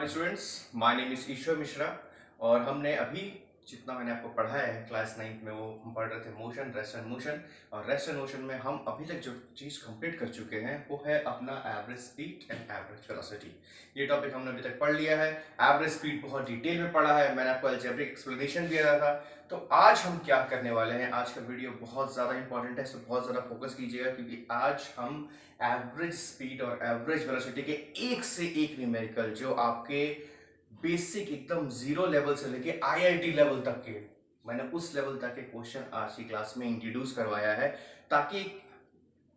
Hi students, my name is Ishwar Mishra. और हमने अभी जितना मैंने आपको पढ़ाया है क्लास 9 में, वो हम पढ़ रहे थे मोशन, रेस्ट एंड मोशन। और रेस्ट एंड मोशन में हम अभी तक जो चीज़ कंप्लीट कर चुके हैं वो है अपना average speed and average velocity. ये टॉपिक हमने अभी तक पढ़ लिया है। एवरेज स्पीड बहुत डिटेल में पढ़ा है, मैंने आपको अलजेब्रिक एक्सप्लेनेशन दिया था। तो आज हम क्या करने वाले हैं, आज का वीडियो बहुत ज़्यादा इंपॉर्टेंट है, इस पर बहुत ज़्यादा फोकस कीजिएगा, क्योंकि आज हम एवरेज स्पीड और एवरेज वेलोसिटी के एक से एक न्यूमेरिकल जो आपके बेसिक एकदम जीरो लेवल से लेके आईआईटी लेवल तक के, मैंने उस लेवल तक के क्वेश्चन आज की क्लास में इंट्रोड्यूस करवाया है, ताकि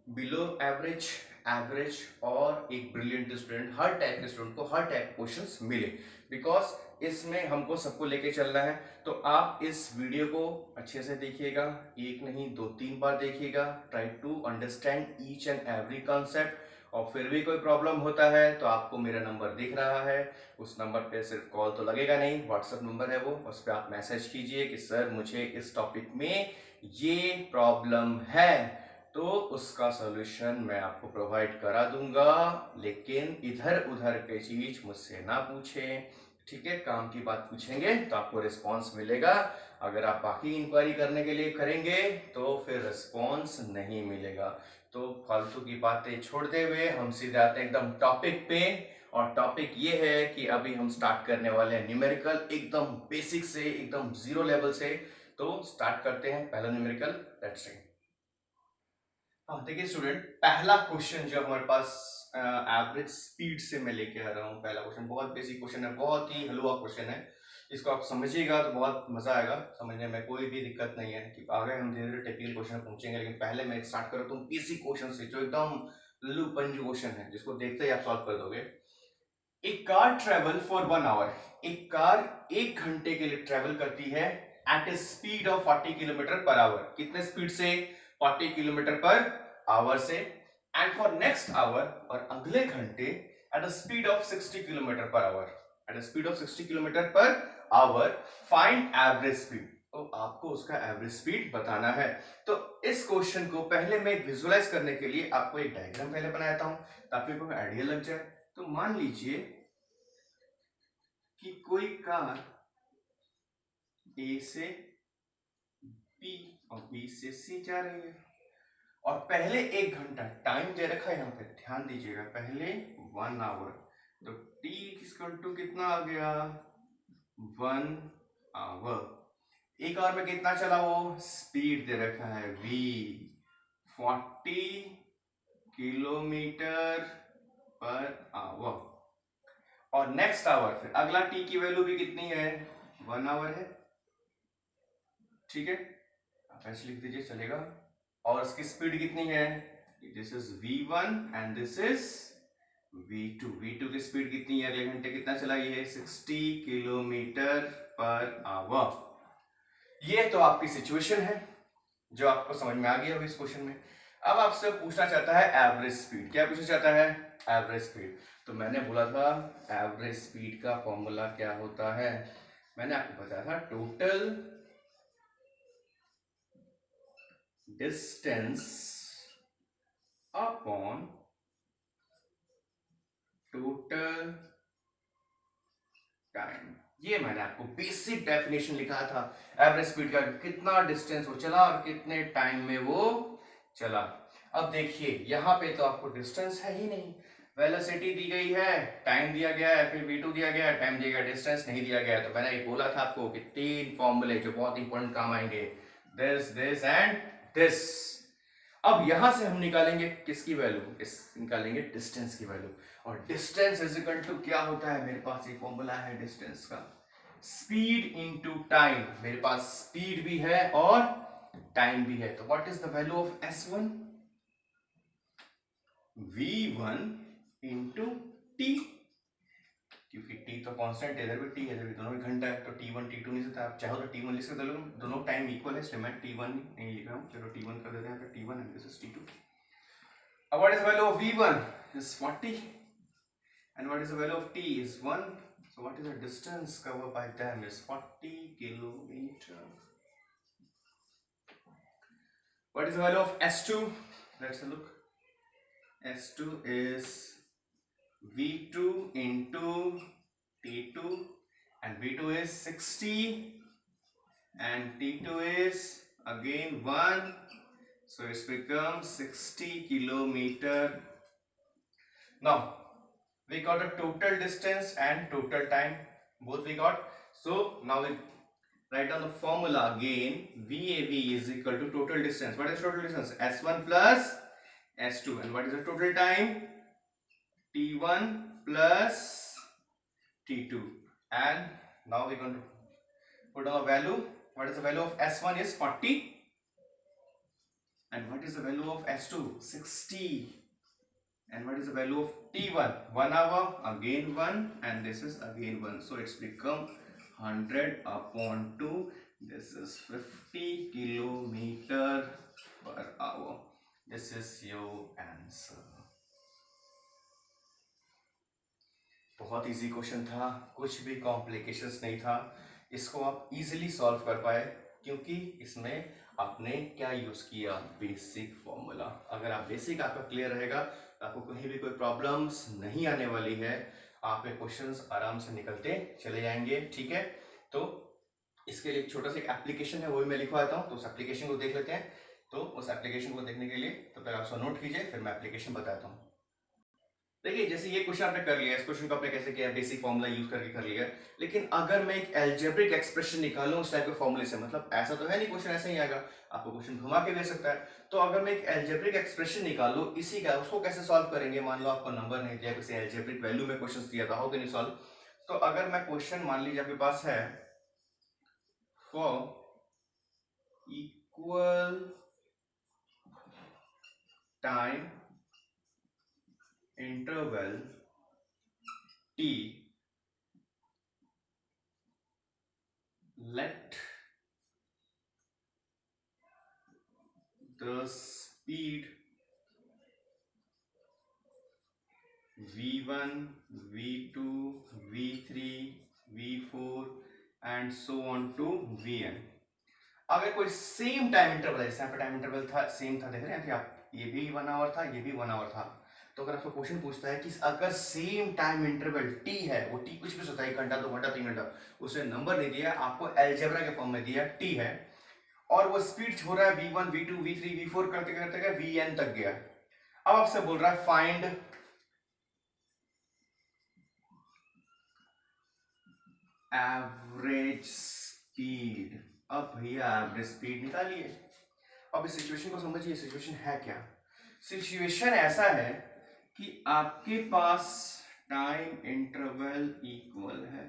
बिलो एवरेज, एवरेज और एक ब्रिलियंट स्टूडेंट, हर टाइप के स्टूडेंट को हर टाइप क्वेश्चंस मिले। बिकॉज इसमें हमको सबको लेके चलना है। तो आप इस वीडियो को अच्छे से देखिएगा, एक नहीं दो तीन बार देखिएगा। Try to understand each and every concept. और फिर भी कोई प्रॉब्लम होता है तो आपको मेरा नंबर दिख रहा है, उस नंबर पे सिर्फ कॉल तो लगेगा नहीं, व्हाट्सएप नंबर है वो, उस पर आप मैसेज कीजिए कि सर मुझे इस टॉपिक में ये प्रॉब्लम है, तो उसका सॉल्यूशन मैं आपको प्रोवाइड करा दूंगा। लेकिन इधर उधर के चीज मुझसे ना पूछें, ठीक है? काम की बात पूछेंगे तो आपको रिस्पांस मिलेगा। अगर आप बाकी इंक्वायरी करने के लिए करेंगे तो फिर रिस्पांस नहीं मिलेगा। तो फालतू की बातें छोड़ते हुए हम सीधे आते हैं एकदम टॉपिक पे। और टॉपिक ये है कि अभी हम स्टार्ट करने वाले हैं न्यूमेरिकल, एकदम बेसिक से, एकदम जीरो लेवल से। तो स्टार्ट करते हैं पहला न्यूमेरिकल। Let's see. हाँ देखिए स्टूडेंट, पहला क्वेश्चन जो हमारे पास एवरेज स्पीड से मैं लेके आ रहा हूँ, पहला क्वेश्चन बहुत बेसिक क्वेश्चन है, बहुत ही हलवा क्वेश्चन है। इसको आप समझिएगा तो बहुत मजा आएगा समझने में, कोई भी दिक्कत नहीं है। कि आगे हम धीरे धीरे टेक्निकल क्वेश्चन पहुंचेंगे, लेकिन पहले मैं स्टार्ट करता हूँ बेसिक क्वेश्चन से, जो एकदम लल्लू पंजू क्वेश्चन है, जिसको देखते ही आप सॉल्व कर दोगे। एक कार ट्रेवल फॉर 1 आवर, एक कार 1 घंटे के लिए ट्रेवल करती है at a speed of 40 kilometre per hour. कितने स्पीड से? 40 किलोमीटर पर आवर से। एंड फॉर नेक्स्ट आवर, और अगले घंटे, at a speed of 60 kilometre per our, at a speed of 60 kilometre per our, find average speed. तो आपको उसका average speed बताना है। तो इस क्वेश्चन को पहले मैं विजुअलाइज करने के लिए आपको एक डायग्राम पहले बनाता हूं, ताकि आपको आइडिया लग जाए। तो मान लीजिए कि कोई कार ए से बी और बी से सी जा रही है, और पहले 1 घंटा टाइम दे रखा है, यहाँ पे ध्यान दीजिएगा, पहले 1 आवर। तो टी इक्वल टू कितना आ गया? 1 आवर। एक आवर में कितना चला वो? स्पीड दे रखा है v, 40 किलोमीटर पर आवर। और नेक्स्ट आवर, फिर अगला टी की वैल्यू भी कितनी है? 1 आवर है, ठीक है? आप ऐसे लिख दीजिए, चलेगा। और इसकी स्पीड कितनी है? This is v1 and this is v2। v2 की स्पीड कितनी है? अगले घंटे कितना चला ये? 60 किलोमीटर पर आवर। ये तो आपकी सिचुएशन है जो आपको समझ में आ गया होगी इस क्वेश्चन में। अब आपसे पूछना चाहता है एवरेज स्पीड। क्या पूछना चाहता है? Average speed. तो मैंने बोला था एवरेज स्पीड का फॉर्मूला क्या होता है, मैंने आपको बताया था total distance upon total time. ये मैंने आपको बेसिक डेफिनेशन लिखा था एवरेज स्पीड का, कितना डिस्टेंस वो चला और कितने टाइम में वो चला। अब देखिए यहाँ पे तो आपको डिस्टेंस है ही नहीं, वेलोसिटी दी गई है, टाइम दिया गया है, फिर v2 दिया गया है, टाइम दिया गया, डिस्टेंस नहीं दिया गया है। तो मैंने ये बोला था आपको कि 3 फॉर्मूले जो बहुत इंपॉर्टेंट काम आएंगे, दिस एंड दिस। अब यहां से हम निकालेंगे किसकी वैल्यू? निकालेंगे डिस्टेंस की वैल्यू। और डिस्टेंस इज इक्वल टू क्या होता है? मेरे पास एक फॉर्मूला है डिस्टेंस का, स्पीड इनटू टाइम। मेरे पास स्पीड भी है और टाइम भी है। तो what is the value of s1? v1 into T, क्योंकि टी तो कांस्टेंट है, इधर भी टी है, इधर भी, दोनों ही घंटा है, तो टी1 टी2 नहीं सकता। आप चाहो तो टी1 लिख सकते हो, दोनों टाइम इक्वल है, इसलिए मैं टी1 नहीं लिख रहा हूँ। चलो टी1 कर देते हैं, फिर T one and this is T two. Now what is the value of V1? Is 40, and what is the value of T? Is 1. So what is the distance covered by them? Is 40 kilometer. What is the value of S2? Let's look. S2 is V2 into T2, and V2 is 60, and T2 is again 1, so it's become 60 kilometer. Now we got the total distance and total time, both we got. So now we write down the formula again. VAV is equal to total distance. What is total distance? S1 plus S2. And what is the total time? T1 plus T2. And now we're going to put down a value. What is the value of S1 is 40. And what is the value of S2? 60. And what is the value of T1? 1 hour, again 1, and this is again 1. So it's become 100 upon 2. This is 50 kilometer per hour. This is your answer. बहुत easy question था, कुछ भी complications नहीं था. इसको आप easily solve कर पाए क्योंकि इसमें आपने क्या यूज किया? Basic formula. अगर आप बेसिक आपका क्लियर रहेगा तो आपको कहीं भी कोई प्रॉब्लम्स नहीं आने वाली है. आपके क्वेश्चंस आराम से निकलते चले जाएंगे. ठीक है, तो इसके लिए एक छोटा सा एप्लीकेशन है, वो भी मैं लिखवाता हूँ. तो उस एप्लीकेशन को देख लेते हैं. तो उस एप्लीकेशन को देखने के लिए तो पहले आप नोट कीजिए, फिर मैं एप्लीकेशन बताता हूँ. देखिए, जैसे ये क्वेश्चन आपने कर लिया, इस क्वेश्चन को आपने कैसे किया? बेसिक फॉर्मूला यूज करके कर लिया. लेकिन अगर मैं एक अलजेब्रिक एक्सप्रेशन निकालूं उस टाइप के फॉर्मूले से, मतलब ऐसा तो है नहीं क्वेश्चन ऐसे ही आएगा, आपको क्वेश्चन घुमा के दे सकता है. तो अगर मैं एक अलजेब्रिक एक्सप्रेशन निकालूं इसी का, उसको कैसे सॉल्व करेंगे? मान लो आपको नंबर नहीं दिया, किसी अलजेब्रिक वैल्यू में क्वेश्चन दिया था, हाउ कैन यू सॉल्व? तो अगर मैं क्वेश्चन मान लीजिए आपके पास है for equal time interval t, let the speed v1, v2, v3, v4 and so on to vn. अगर कोई सेम टाइम इंटरवल है, जैसे टाइम इंटरवल था, सेम था, देख रहे हैं आप, ये भी 1 आवर था, ये भी 1 आवर था. तो अगर आपको क्वेश्चन पूछता है कि अगर सेम टाइम इंटरवल t है, वो t कुछ भी होता है, 1 घंटा, 2 घंटा, 3 घंटा, उसे नंबर नहीं दिया, आपको अलजेब्रा के फॉर्म में दिया t है, और वो स्पीड हो रहा है v1, v2, v3, v4 करते करते vn तक गया. अब आपसे बोल रहा है फाइंड एवरेज स्पीड. अब भैया एवरेज स्पीड निकालिए. अब इस सिचुएशन को समझिए, सिचुएशन है क्या? सिचुएशन ऐसा है कि आपके पास टाइम इंटरवल इक्वल है.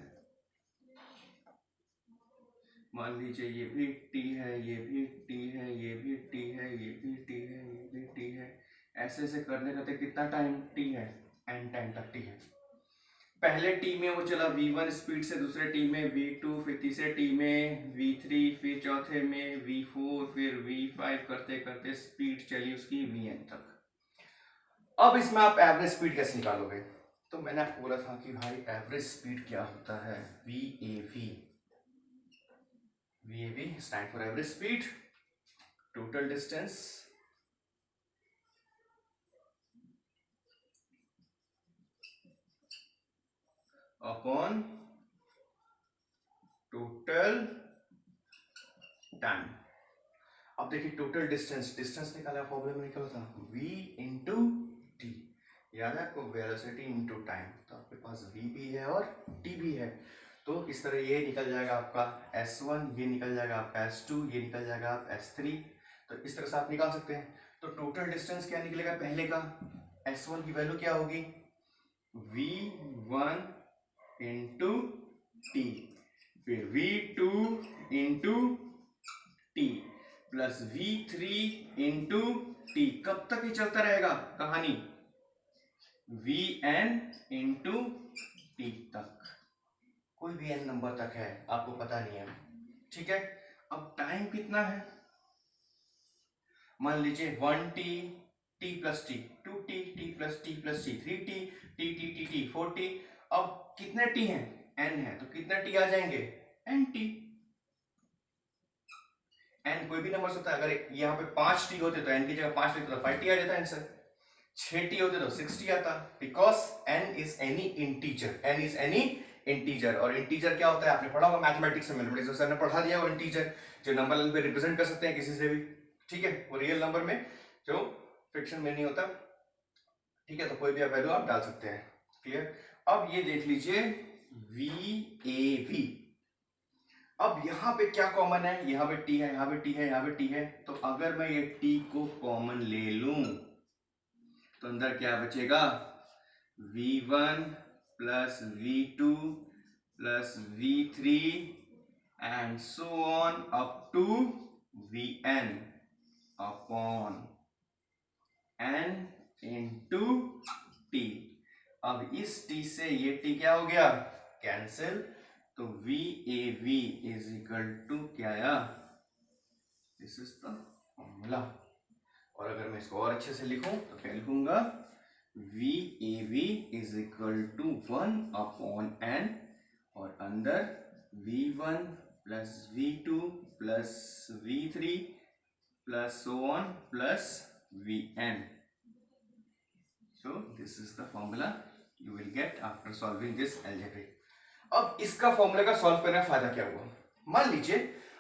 मान लीजिए ये भी t है, ये भी t है, ये भी t है, ये भी t है, ये भी t है. ऐसे ऐसे करने करते कितना टाइम t है? n टाइम तक t है. पहले टी में वो चला v1 स्पीड से, दूसरे टी में v2, फिर तीसरे टी में v3, फिर चौथे में v4, फिर v5 करते करते स्पीड चली उसकी vn तक. अब इसमें आप एवरेज स्पीड कैसे निकालोगे? तो मैंने आपको बोला था कि भाई एवरेज स्पीड क्या होता है? VAV. VAV stand for average speed, total distance upon total time. अब देखिए टोटल डिस्टेंस, डिस्टेंस निकाला फॉर्मूला में निकला था v इंटू टी. याद है आपको? Velocity into time. तो आपके पास v भी है और t भी है. तो इस तरह ये निकल जाएगा आपका s1, ये निकल जाएगा आपका s2, ये निकल जाएगा आप s3. तो इस तरह से आप निकाल सकते हैं. तो टोटल डिस्टेंस क्या निकलेगा? पहले का s1 की वैल्यू क्या होगी? v1 इंटू टी, फिर v2 into T, plus v3 into T. कब तक ये चलता रहेगा कहानी? vn इंटू टी तक. कोई भी n नंबर तक है, आपको पता नहीं है. ठीक है, अब टाइम कितना है? मान लीजिए 1t, t plus T, 2t, t plus T plus T, 3t, t t t t 4t. अब कितने t हैं? n है, तो कितने t आ जाएंगे? nt. n कोई भी नंबर होता है. अगर यहाँ पे 5t होते तो n की जगह 5 लिखते तो 5t आ जाता आंसर. 6t होते तो 6t आता, because n is any integer. n is any integer. और इंटीजर क्या होता है आपने पढ़ा होगा मैथमेटिक्स में, मैथमेटिक्स सर ने पढ़ा दिया वो इंटीजर जो नंबर लाइन पे रिप्रेजेंट कर सकते हैं किसी से भी, ठीक है, वो रियल नंबर में जो फ्रिक्शन में नहीं होता, ठीक है, तो कोई भी वैल्यू आप डाल सकते हैं। क्लियर। अब ये देख लीजिए वी ए वी, अब यहां पे क्या कॉमन है, यहां पे टी है, यहां पे टी है, यहां पे टी है, तो अगर मैं ये टी को कॉमन ले लूं तो अंदर क्या बचेगा, v1 plus v2 plus v3 and so on up to vn upon n into t। अब इस t से ये t क्या हो गया, कैंसिल, तो V A V is equal to क्या आया, दिस इज द फॉर्मूला। और अगर मैं इसको और अच्छे से लिखूं तो क्या लिखूंगा, V A V is equal to 1 upon n, और अंदर v1 plus v2 plus v3 plus so on plus vn। So this is the formula you will get after solving this algebraic। अब इसका फॉर्मूला का solve करने का फायदा क्या हुआ, मान लीजिए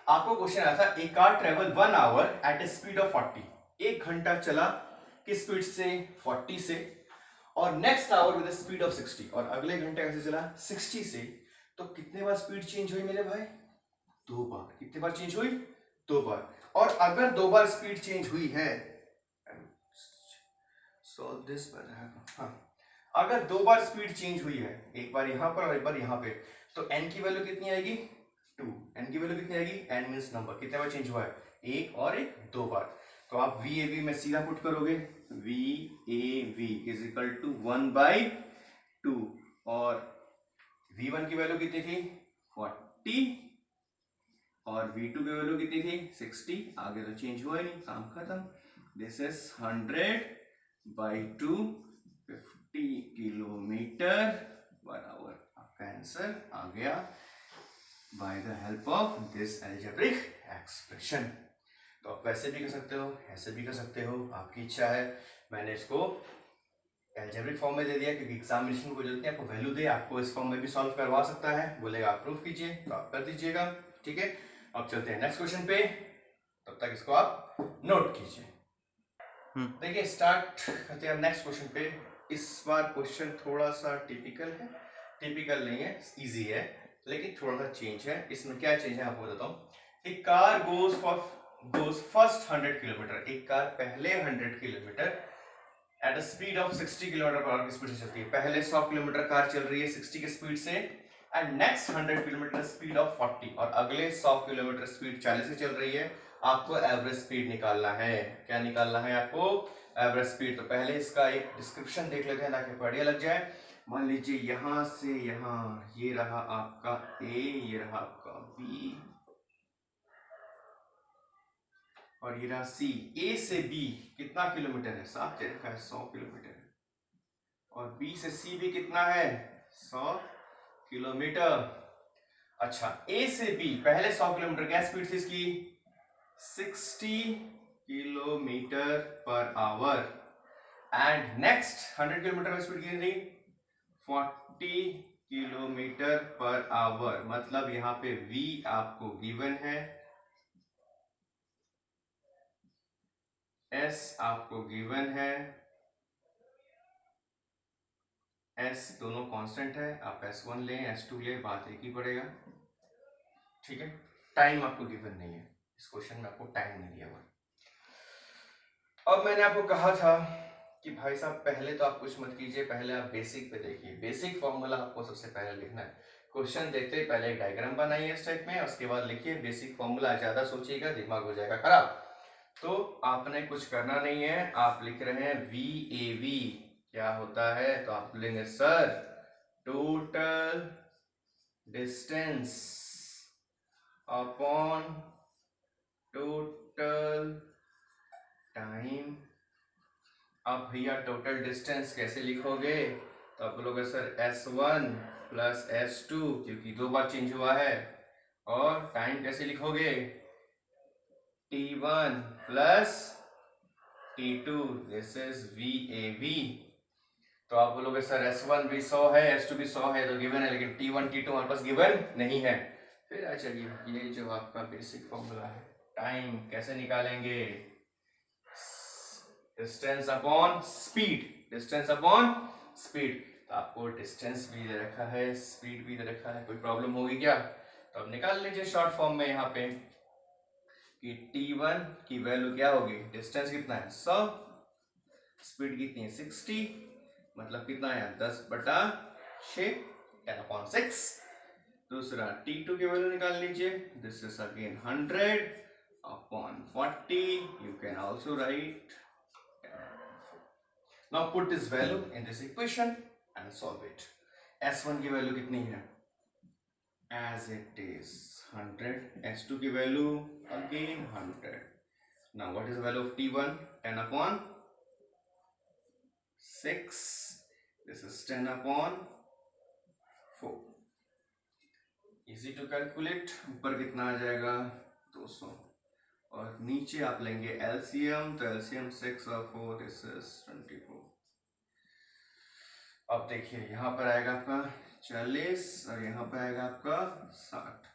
आपको क्वेश्चन आया था a car travel 1 hour at a speed of 40, एक घंटा चला किस स्पीड से, 40 से, और next hour with speed of 60, और अगले घंटे कैसे चला, 60 से, तो कितने बार स्पीड चेंज हुई मेरे भाई, 2 बार। कितने बार चेंज हुई, 2 बार। और अगर 2 बार स्पीड चेंज हुई है, सॉल्व दिस, हाँ, अगर 2 बार स्पीड चेंज हुई है, एक बार यहां पर और एक बार यहां पे, तो n की वैल्यू कितनी आएगी, 2। n की वैल्यू कितनी आएगी, n मींस नंबर, कितने बार चेंज हुआ है, एक और एक, 2 बार। तो आप वी ए वी में सीधा पुट करोगे, V A V is equal to 1/2, और v1 की वैल्यू कितनी थी, 40, और v2 की वैल्यू कितनी थी, 60, आगे तो चेंज हुआ ही नहीं, काम खत्म। This is 100/2, 50 kilometre per our. आपका आंसर आ गया by the help of this algebraic expression. तो आप वैसे भी कर सकते हो, ऐसे भी कर सकते हो, आपकी इच्छा है। मैंने इसको अलजेब्रिक फॉर्म में दे दिया क्योंकि एग्जामिनेशन को जरूरत नहीं, आपको वैल्यू दे, आपको इस फॉर्म में भी सॉल्व करवा सकता है, बोलेगा आप प्रूफ कीजिए तो आप कर दीजिएगा, ठीक है। अब चलते हैं नेक्स्ट क्वेश्चन पे, तब तक इसको आप नोट कीजिए। देखिए स्टार्ट करते हैं नेक्स्ट क्वेश्चन पे। इस बार क्वेश्चन थोड़ा सा टिपिकल है, टिपिकल नहीं है, इजी है, लेकिन थोड़ा सा चेंज है। इसमें क्या चेंज है आपको बताता हूँ। एक कार गोज फर्स्ट 100 किलोमीटर, एक कार पहले 100 kilometre at a speed of 60 kilometre per our की स्पीड से चलती है। पहले 100 किलोमीटर कार चल रही है 60 की स्पीड से, and next 100 kilometre speed of 40, और अगले 100 किलोमीटर स्पीड 40 से चल रही है। आपको एवरेज स्पीड निकालना है। क्या निकालना है आपको, एवरेज स्पीड। तो पहले इसका एक डिस्क्रिप्शन देख लेते हैं ताकि बढ़िया लग जाए। मान लीजिए यहां से यहां ये रहा आपका ए, ये रहा आपका बी, और ये रहा सी। ए से बी कितना किलोमीटर है, साफ दे रखा है 100 किलोमीटर है, और बी से सी भी कितना है, 100 किलोमीटर। अच्छा, ए से बी पहले 100 किलोमीटर, क्या स्पीड थी इसकी, 60 kilometre per our, and next 100 kilometre में स्पीड कितनी थी, 40 किलोमीटर पर आवर। मतलब यहां पे v आपको गिवन है, s आपको गिवन है, s दोनों कांस्टेंट है, आप s1 लें s2 लें, बात एक ही पड़ेगा, ठीक है। टाइम आपको गिवन नहीं है, इस क्वेश्चन में आपको टाइम नहीं दिया हुआ। अब मैंने आपको कहा था कि भाई साहब पहले तो आप कुछ मत कीजिए, पहले आप बेसिक पे देखिए, बेसिक फॉर्मूला आपको सबसे पहले लिखना है। क्वेश्चन देखते ही पहले एक डायग्राम बनाइए इस टाइप में, उसके बाद लिखिए बेसिक फॉर्मूला। ज्यादा सोचिएगा दिमाग हो जाएगा खराब। तो आपने कुछ करना नहीं है, आप लिख रहे हैं वी ए वी क्या होता है, तो आप बोलेंगे sir total distance upon total time. अब भैया टोटल डिस्टेंस कैसे लिखोगे, तो आप बोलोगे सर s1 प्लस s2 क्योंकि 2 बार चेंज हुआ है, और टाइम कैसे लिखोगे, t1 plus t2, this is v a v। तो तो आप बोलोगे सर S1 भी 100 है, S2 भी 100 है तो गिवन है, लेकिन T1 T2 हमारे पास गिवन नहीं है। फिर चलिए ये जो आपका बेसिक फॉर्मूला है, टाइम कैसे निकालेंगे, distance upon speed, distance upon speed. तो आपको डिस्टेंस भी दे रखा है, स्पीड भी दे रखा है, कोई प्रॉब्लम होगी क्या? तो अब निकाल लीजिए शॉर्ट फॉर्म में यहाँ पे कि T1 की वैल्यू क्या होगी, डिस्टेंस कितना है 100, स्पीड कितनी है 60, मतलब कितना है 10/6, 10/6। दूसरा T2 की वैल्यू निकाल लीजिए, this is again 100/40, you can also right. Now put this value in this equation and solve it. S1 की वैल्यू कितनी है, as it is 100, S2 की value again 100. Now what is the value of T1? 10/6. This is 10/4. Easy to calculate. ऊपर कितना आ जाएगा 200 और नीचे आप लेंगे LCM, तो LCM 6 और 4, this is 24. अब देखिए यहाँ पर आएगा आपका 40 और यहाँ पर आएगा आपका 60,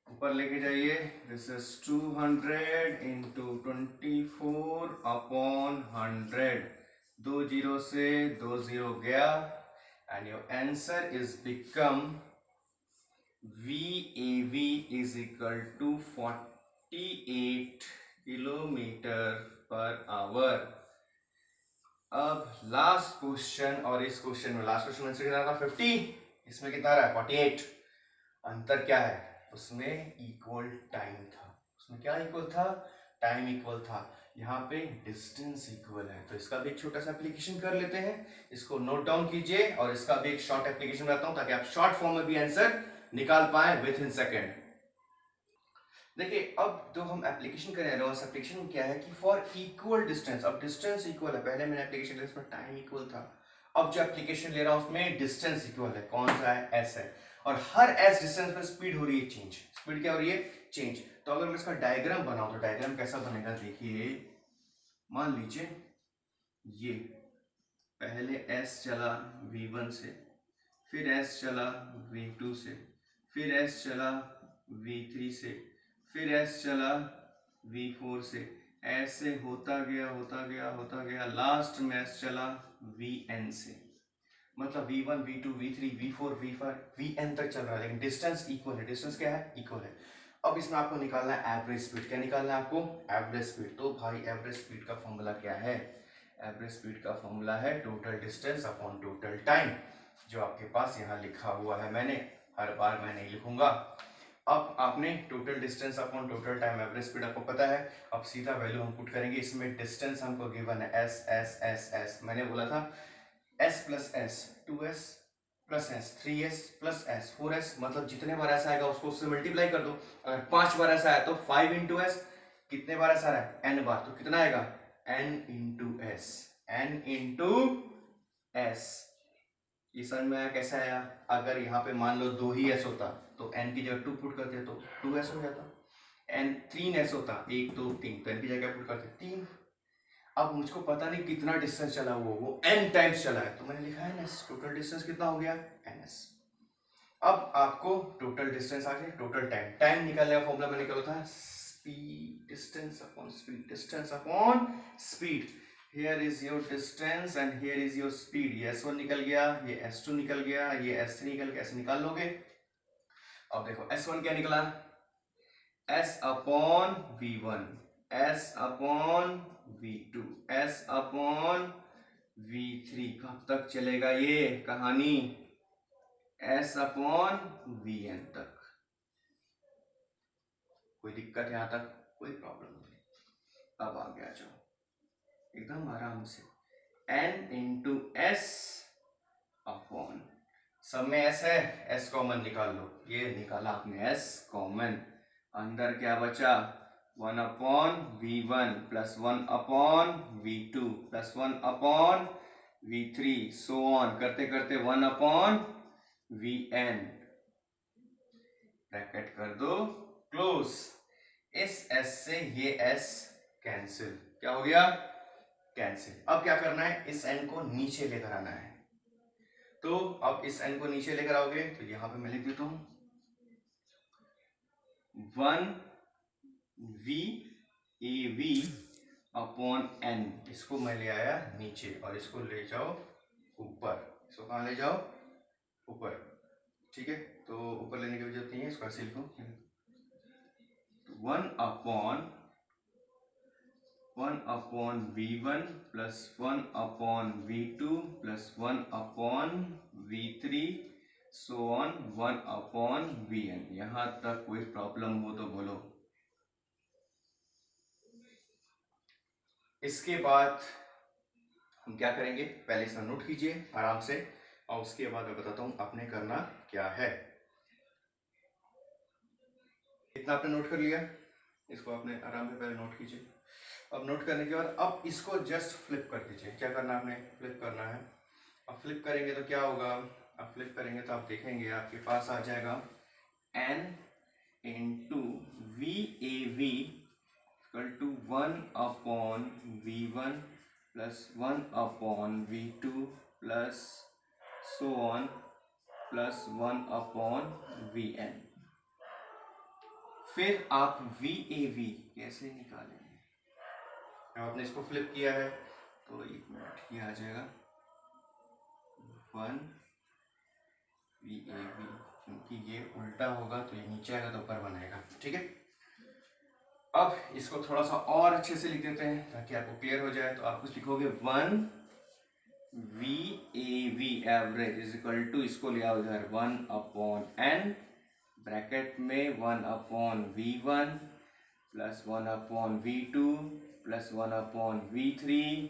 ऊपर लेके जाइए, दिस इज 200 इंटू 24/100, 2 जीरो से 2 जीरो गया and your answer is become VAV is equal to 48 km/h। अब लास्ट क्वेश्चन, और इस क्वेश्चन में लास्ट क्वेश्चन आंसर कितना था 50, इसमें कितना रहा 48। अंतर क्या है, उसमें इक्वल टाइम था, उसमें क्या इक्वल था, टाइम इक्वल था, यहाँ पे डिस्टेंस इक्वल है। तो इसका भी एक छोटा सा एप्लीकेशन कर लेते हैं, इसको नोट डाउन कीजिए और इसका भी एक शॉर्ट एप्लीकेशन बताता हूं ताकि आप शॉर्ट फॉर्म में भी आंसर निकाल पाए विद इन सेकेंड। देखिए अब जो हम एप्लीकेशन कर रहे हैं उस एप्लीकेशन में क्या है कि फॉर इक्वल डिस्टेंस, अब डिस्टेंस इक्वल है, पहले मैंने एप्लीकेशन लिया उसमें टाइम इक्वल था, अब जो एप्लीकेशन ले रहा हूं उसमें डिस्टेंस इक्वल है, कौन सा है, S है, और हर S डिस्टेंस पर स्पीड हो रही है चेंज, स्पीड क्या हो रही है, चेंज। तो अगर मैं इसका डायग्राम बनाऊं तो डायग्राम कैसा बनेगा, देखिए मान लीजिए ये पहले S चला V1 से, फिर S चला V2 से, फिर S चला V3 से, फिर S चला V4 से, ऐसे होता गया होता गया होता गया, लास्ट में S चला Vn से, मतलब V1 V2 V3 V4 V5 Vn तक चल रहा है, लेकिन डिस्टेंस इक्वल है, डिस्टेंस क्या है, इक्वल है। अब इसमें आपको निकालना है एवरेज स्पीड, क्या निकालना है आपको, एवरेज स्पीड। तो भाई एवरेज स्पीड का फॉर्मूला क्या है, एवरेज स्पीड का फॉर्मूला है total distance upon total time, जो आपके पास यहाँ लिखा हुआ है, मैंने हर बार मैं नहीं लिखूंगा। अब आपने total distance upon total time, average speed आपको पता है, अब सीधा वैल्यू हम पुट करेंगे, इसमें डिस्टेंस हमको गिवन है S S S S, मैंने बोला था S plus S 2S plus S 3S plus S 4S, मतलब जितने बार ऐसा आएगा उसको उससे मल्टीप्लाई कर दो, अगर 5 बार ऐसा आया तो 5 इंटू S, कितने बार ऐसा आ रहा है N बार, तो कितना आएगा N into S, N into S। ये समझ में आया कैसा आया, अगर यहाँ पे मान लो 2 ही S होता तो N की जगह 2 पुट करते तो 2S हो जाता, N 3S होता 1 2 3 तो N की जगह पुट करते 3। अब मुझको पता नहीं कितना डिस्टेंस चला, वो n टाइम्स चला है, तो मैंने लिखा है ns, टोटल डिस्टेंस कितना हो गया ns। अब आपको टोटल डिस्टेंस आ गया, टोटल टाइम, टाइम निकालने का फॉर्मूला मैंने क्या था, speed, distance upon speed, distance upon speed. Here is your distance and here is your speed, ये S1 निकल गया, ये S2 निकल गया, ये S3 निकल गया, ऐसे निकाल लोगे। अब देखो S1 क्या निकला, S upon V1, S upon V2, S upon V3, कब तक चलेगा ये कहानी, S अपॉन Vn तक। कोई दिक्कत यहाँ तक, कोई प्रॉब्लम नहीं। अब आगे आ जाओ एकदम आराम से, N इंटू S अपॉन, सब में S है, S कॉमन निकाल लो, ये निकाला आपने S कॉमन, अंदर क्या बचा 1 upon V1 plus 1 upon V2 plus 1 upon V3 so on करते करते 1 अपॉन Vn, ब्रैकेट कर दो क्लोज, इस S से ये S कैंसिल, क्या हो गया कैंसिल। अब क्या करना है, इस n को नीचे लेकर आना है। तो अब इस n को नीचे लेकर आओगे तो यहां पे मैं लिख देता हूं 1 v अपॉन n। इसको मैं ले आया नीचे और इसको ले जाओ ऊपर। इसको कहां ले जाओ, ऊपर। ठीक है, तो ऊपर लेने की जरूरत नहीं है, इसको ऐसे लिखो 1 upon v1 plus 1 upon v2 plus 1 upon v3 so on 1 upon vn। यहां तक कोई प्रॉब्लम हो तो बोलो। इसके बाद हम क्या करेंगे, पहले इसमें नोट कीजिए आराम से और उसके बाद मैं बताता हूं आपने करना क्या है। इतना आपने नोट कर लिया, इसको आपने आराम से पहले नोट कीजिए। अब नोट करने के बाद अब इसको जस्ट फ्लिप कर दीजिए। क्या करना है, आपने फ्लिप करना है। अब फ्लिप करेंगे तो क्या होगा, अब फ्लिप करेंगे तो आप देखेंगे आपके पास आ जाएगा n into V A V equal to 1 upon v1 plus 1 upon v2 plus so on plus 1 upon vn। फिर आप वी ए वी कैसे निकालेंगे, आपने इसको फ्लिप किया है तो 1 मिनट ये आ जाएगा 1 वी ए वी, क्योंकि ये उल्टा होगा तो ये नीचे आएगा तो ऊपर बनाएगा। ठीक है, अब इसको थोड़ा सा और अच्छे से लिख देते हैं ताकि आपको क्लियर हो जाए। तो आप कुछ लिखोगे 1 V A V average is equal to, इसको ले आओ इधर 1 अपॉन n ब्रैकेट में 1 upon v1 plus 1 upon v2 plus 1 upon v3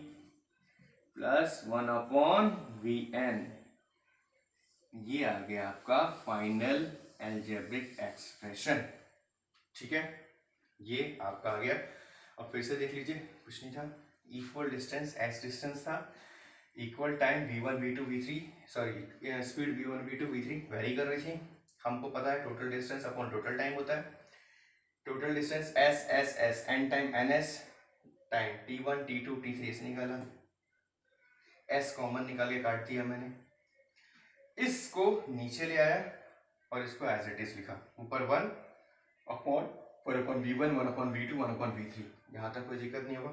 plus 1 upon vn। ये आ गया आपका फाइनल एल्जेब्रिक एक्सप्रेशन। ठीक है, ये आपका आ गया। अब फिर से देख लीजिए, कुछ नहीं था, इक्वल डिस्टेंस एस डिस्टेंस था, equal time v1 v2 v3, sorry speed v1 v2 v3 vary कर रही थी। हमको पता है total distance upon total time होता है। Total distance S S S N time N S time t1 t2 t3 से निकाला, एस कॉमन निकाल के काट दिया मैंने, इसको नीचे ले आया और इसको एज इट इज लिखा, ऊपर 1 upon v1 1 upon v2 1 upon v3, यहाँ तक कोई दिक्कत नहीं होगा।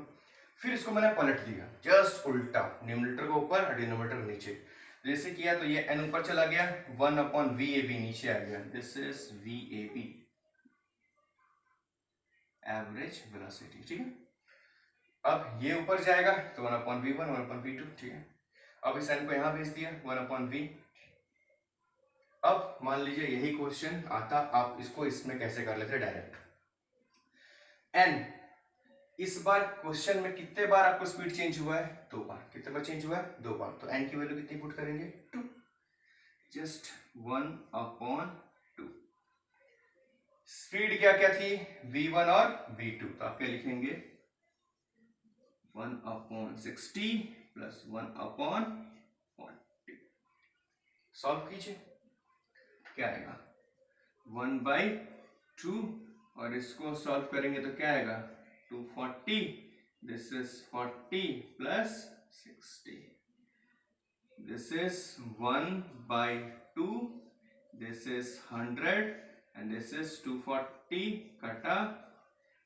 फिर इसको मैंने पलट दिया जस्ट उल्टा, न्यूमरेटर को ऊपर और डिनोमिनेटर नीचे। जैसे किया तो ये n ऊपर चला गया, 1 अपॉन वी ए बी नीचे आ गया, this is V A B average velocity. ठीक है, अब ये ऊपर जाएगा तो 1 upon V one 1 upon V two. ठीक है, अब इस n को यहाँ भेज दिया 1 अपॉन v। अब मान लीजिए यही क्वेश्चन आता, आप इसको इसमें कैसे कर लेते डायरेक्ट। n इस बार क्वेश्चन में कितने बार आपको स्पीड चेंज हुआ है, 2 बार। कितने बार चेंज हुआ है, 2 बार। तो n की वैल्यू कितनी पुट करेंगे, 2, जस्ट 1 अपॉन 2। स्पीड क्या क्या थी, v1 और v2, तो आप क्या लिखेंगे 1 अपॉन 60 प्लस 1 अपॉन 40। सॉल्व कीजिए, क्या आएगा 1/2 और इसको सॉल्व करेंगे तो क्या आएगा 240। This is 40 plus 60, this is 1/2, this is 100 and this is 240 कटा,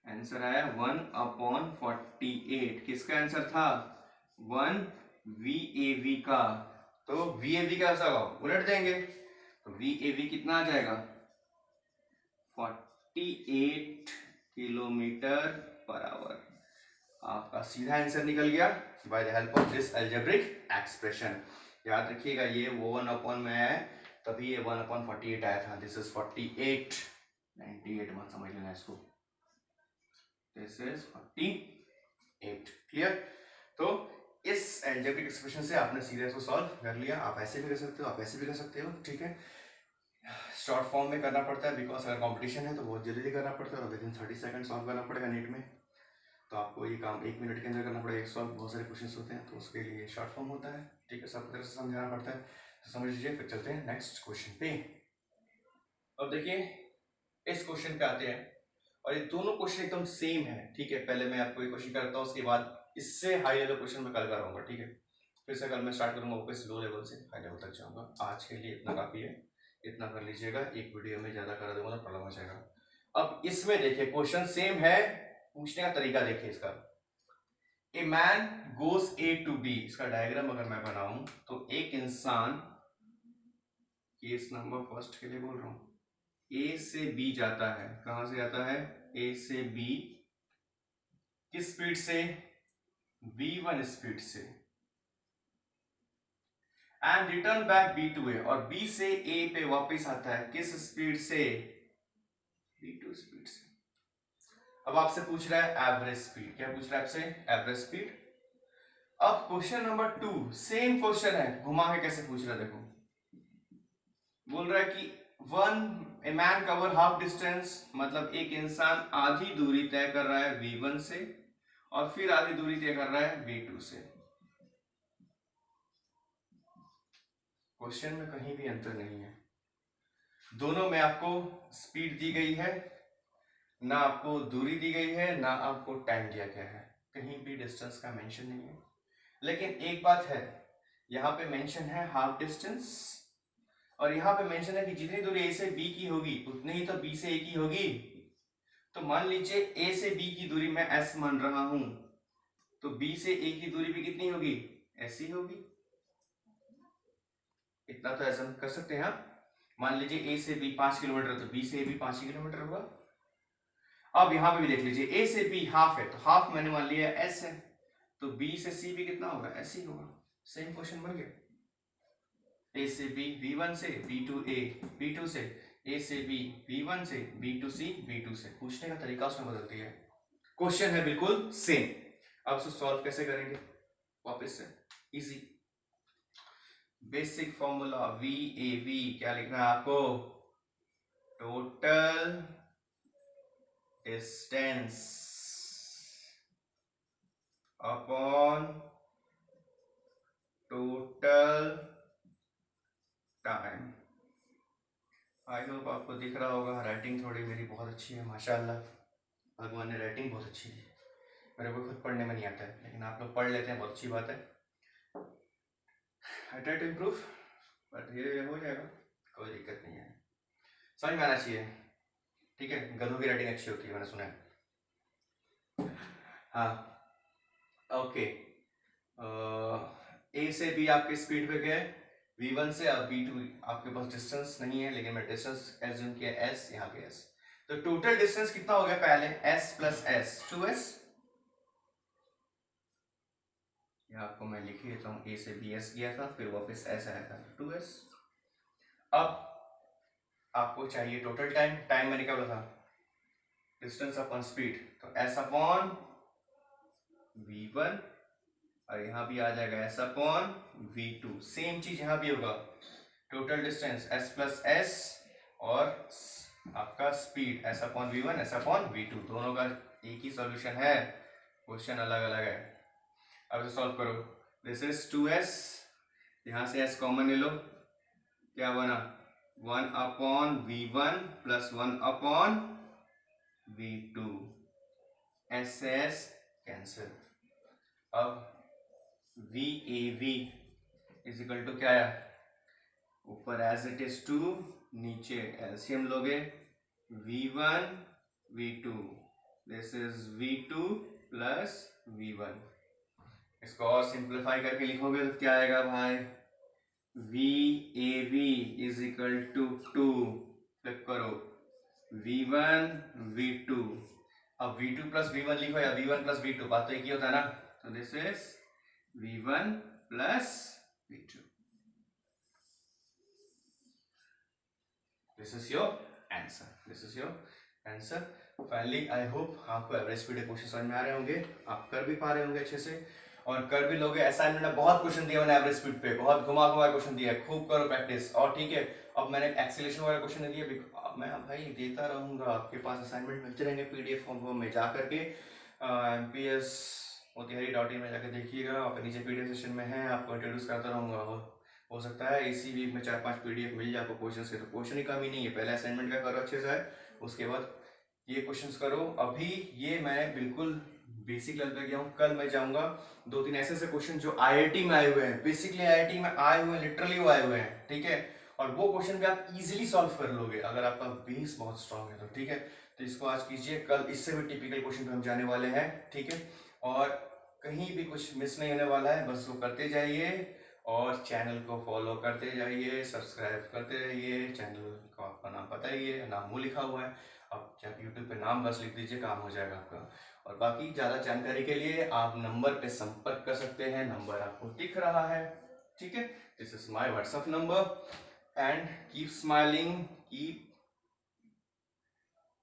आंसर आया 1 अपॉन 48। किसका आंसर था 1 VAV का। तो VAV का ऐसा उलट देंगे तो VAV कितना आ जाएगा 48 किलोमीटर पर आवर। आपका सीधा आंसर निकल गया by the help of this algebraic expression. याद रखिएगा ये वो 1 अपॉन में है तभी ये 1 अपॉन 48 आया था। दिस इज 48, 98 मत समझ लेना इसको, दिस इज 48। क्लियर, तो इस अलजेब्रिक एक्सप्रेशन से आपने सीधे इसको सॉल्व कर लिया। आप ऐसे भी कर सकते हो, आप ऐसे भी कर सकते हो। ठीक है, शॉर्ट फॉर्म में करना पड़ता है बिकॉज अगर कंपटीशन है तो बहुत जल्दी करना पड़ता है और विद इन 30 सेकंड सॉल्व करना पड़ेगा नीट में। तो आपको ये काम 1 मिनट के अंदर करना पड़ेगा, एक सॉल्व। बहुत सारे क्वेश्चन होते हैं तो उसके लिए शॉर्ट फॉर्म होता है। ठीक है, सब तरह से समझाना पड़ता है, तो समझ लीजिए। फिर चलते हैं नेक्स्ट क्वेश्चन पे। अब देखिए इस क्वेश्चन पे आते हैं और ये दोनों क्वेश्चन एकदम सेम है। ठीक है, पहले मैं आपको एक क्वेश्चन करता हूँ, उसके बाद इससे हाई लेवल क्वेश्चन मैं कल कराऊंगा, ठीक है। फिर से कल मैं स्टार्ट करूंगा वापस लो लेवल से हाई लेवल तक जाऊंगा। आज के लिए इतना काफी है, इतना कर लीजिएगा, एक वीडियो में ज्यादा करा दूंगा तो प्रॉब्लम हो जाएगा। अब इसमें देखिए क्वेश्चन सेम है, पूछने का तरीका देखिए इसका। A man goes A to B, इसका डायग्राम अगर मैं बनाऊं तो एक इंसान, केस नंबर फर्स्ट के लिए बोल रहा हूं, ए से बी जाता है। कहां से जाता है? ए से बी, किस स्पीड से? v1 स्पीड से, and return back b to A, और b से a पे वापस आता है किस स्पीड से? v2 स्पीड से। अब आपसे पूछ रहा है एवरेज स्पीड। क्या पूछ रहा है आपसे? Average speed. अब क्वेश्चन नंबर 2 सेम क्वेश्चन है, घुमा के कैसे पूछ रहा है देखो। बोल रहा है कि a man cover half distance, मतलब एक इंसान आधी दूरी तय कर रहा है v1 से, और फिर आधी दूरी तय कर रहा है v2 से। क्वेश्चन में कहीं भी अंतर नहीं है, दोनों में आपको स्पीड दी गई है, ना आपको दूरी दी गई है, ना आपको टाइम दिया गया है, कहीं भी डिस्टेंस का मेंशन नहीं है। लेकिन एक बात है, यहाँ पे मेंशन है हाफ डिस्टेंस, और यहाँ पे मेंशन है कि जितनी दूरी ए से बी की होगी उतनी ही तो बी से ए की होगी। तो मान लीजिए ए से बी की दूरी मैं एस मान रहा हूं, तो बी से ए की दूरी भी कितनी होगी? ऐसी होगी। इतना तो ऐसा कर सकते हैं आप। मान लीजिए ए से बी 5 किलोमीटर, तो बी से ए भी 5 किलोमीटर होगा। अब यहां पे भी देख लीजिए, ए से बी हाफ है, तो हाफ मैंने मान लिया एस है, तो बी से सी भी कितना होगा? ऐसे ही होगा। सेम क्वेश्चन बन गया। ए से बी, v1 से, b2 ए, b2 से, ए से बी, v1 से, b2 सी, b2 से। पूछने का तरीका उसमें बदल दिया है, क्वेश्चन है बिल्कुल सेम। अब उसको सॉल्व कैसे करेंगे? वापस से easy basic formula we A we, क्या लिखना है आपको? Total distance upon total time. I hope आपको दिख रहा होगा, राइटिंग थोड़ी मेरी बहुत अच्छी है माशाल्लाह, भगवान ने राइटिंग बहुत अच्छी दी। मेरे को खुद पढ़ने में नहीं आता है, लेकिन आप लोग पढ़ लेते हैं, बहुत अच्छी बात है। I try to improve, but धीरे धीरे हो जाएगा, कोई दिक्कत नहीं है, समझ में आना चाहिए। ठीक है, गधों की राइटिंग अच्छी होती है, मैंने सुना है। हाँ ओके, ए से बी आपके स्पीड पे गए v1 से, अब v2 आपके पास डिस्टेंस नहीं है, लेकिन मैं डिस्टेंस एज्यूम किया s, यहाँ पे s, तो टोटल डिस्टेंस कितना हो गया? पहले s प्लस s 2s, यहाँ आपको मैं लिख ही देता हूँ, a से b s गया था, फिर वापस s आया था 2s। अब आपको चाहिए टोटल टाइम, टाइम मैंने क्या बोला था? डिस्टेंस अपॉन स्पीड, तो s अपॉन v1, और यहाँ भी आ जाएगा s अपॉन v2। सेम चीज यहाँ भी होगा, total distance s plus s, और आपका speed s upon v1 s upon v2, दोनों का एक ही सॉल्यूशन है, क्वेश्चन अलग अलग है। अब इसे सॉल्व करो, दिस इज 2s, यहाँ से s कॉमन ले लो, क्या बना? 1 upon v1 plus 1 upon v2, s से s कैंसिल। अब VAV इज इक्वल टू क्या आया? ऊपर एज इट इज 2, नीचे एलसीएम लोगे, v1 v2, this is v2 plus v1। इसको और सिंप्लीफाई करके लिखोगे तो क्या आएगा भाई? VAV is equal to 2, flip करो, v1 v2, अब v2 प्लस v1 लिखो या v1 प्लस v2, बात तो एक ही होता है ना, तो this is v1 plus v2। This is your answer. This is your answer. Finally, I hope आपको एवरेज स्पीड के क्वेश्चन समझ में आ रहे होंगे, आप कर भी पा रहे होंगे अच्छे से, और कर भी लोगे। असाइनमेंट में बहुत क्वेश्चन दिया मैंने एवरेज स्पीड पे, बहुत घुमा घुमा क्वेश्चन दिया है, खूब करो प्रैक्टिस। और ठीक है, अब मैंने एक्सीलरेशन वाला क्वेश्चन नहीं दिया, मैं भाई देता रहूंगा, आपके पास असाइनमेंट मिलते रहेंगे पीडीएफ फॉर्म में जा करके, एमपीएस मोतिहारी .in में जाकर देखिएगा, और नीचे पीडीएफ सेशन में है, आपको इंट्रोड्यूस करता रहूंगा। हो सकता है इसी वीक में 4-5 पीडीएफ मिल जाए आपको क्वेश्चन से, तो क्वेश्चन की कमी नहीं है। पहले असाइनमेंट का करो अच्छे से, उसके बाद ये क्वेश्चंस करो। अभी ये मैं बिल्कुल बेसिक लेवल पे गया हूँ। कल मैं जाऊंगा 2-3 ऐसे क्वेश्चन जो आईआईटी में आए हुए हैं, बेसिकली आईआईटी में आए हुए हैं, लिटरली वो आए हुए हैं, ठीक है। और वो क्वेश्चन भी आप इजीली सॉल्व कर लोगे अगर आपका बेस बहुत स्ट्रांग है तो, ठीक है। तो इसको आज कीजिए, कल इससे भी टिपिकल क्वेश्चन पे हम जाने वाले हैं, ठीक है। और कहीं भी कुछ मिस नहीं होने वाला है, बस वो करते जाइए और चैनल को फॉलो करते जाइए, सब्सक्राइब करते रहिए। चैनल को आपका नाम पता ही है, नाम वो लिखा हुआ है, आप जब यूट्यूब पे नाम बस लिख दीजिए, काम हो जाएगा आपका। और बाकी ज़्यादा जानकारी के लिए आप नंबर पे संपर्क कर सकते हैं, नंबर आपको दिख रहा है, ठीक है। This is my WhatsApp number and keep smiling, keep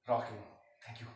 rocking. Thank you.